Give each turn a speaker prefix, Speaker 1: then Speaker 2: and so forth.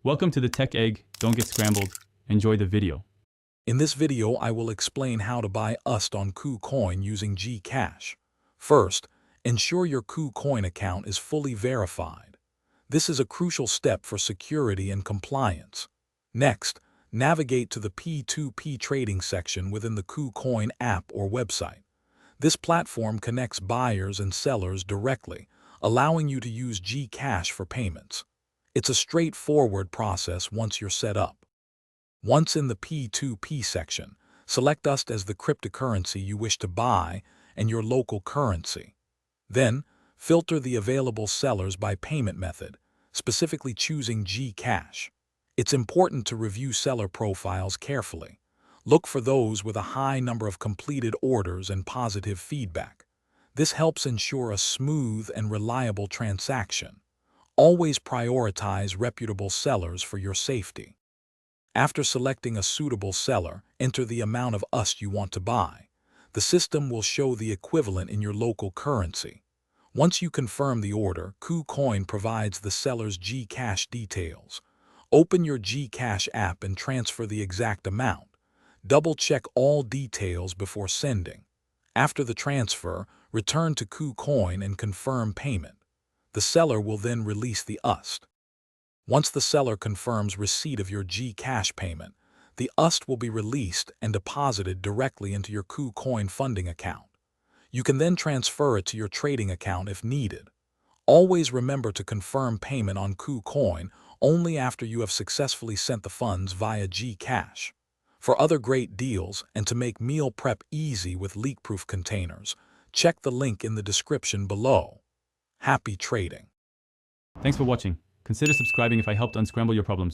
Speaker 1: Welcome to the Tech Egg. Don't get scrambled. Enjoy the video.
Speaker 2: In this video, I will explain how to buy USD on KuCoin using GCash. First, ensure your KuCoin account is fully verified. This is a crucial step for security and compliance. Next, navigate to the P2P trading section within the KuCoin app or website. This platform connects buyers and sellers directly, allowing you to use GCash for payments. It's a straightforward process once you're set up. Once in the P2P section, select USD as the cryptocurrency you wish to buy and your local currency. Then, filter the available sellers by payment method, specifically choosing GCash. It's important to review seller profiles carefully. Look for those with a high number of completed orders and positive feedback. This helps ensure a smooth and reliable transaction. Always prioritize reputable sellers for your safety. After selecting a suitable seller, enter the amount of USD you want to buy. The system will show the equivalent in your local currency. Once you confirm the order, KuCoin provides the seller's GCash details. Open your GCash app and transfer the exact amount. Double-check all details before sending. After the transfer, return to KuCoin and confirm payment. The seller will then release the USD. Once the seller confirms receipt of your GCash payment, the USD will be released and deposited directly into your KuCoin funding account. You can then transfer it to your trading account if needed. Always remember to confirm payment on KuCoin only after you have successfully sent the funds via GCash. For other great deals and to make meal prep easy with leak-proof containers, check the link in the description below. Happy trading!
Speaker 1: Thanks for watching. Consider subscribing if I helped unscramble your problems.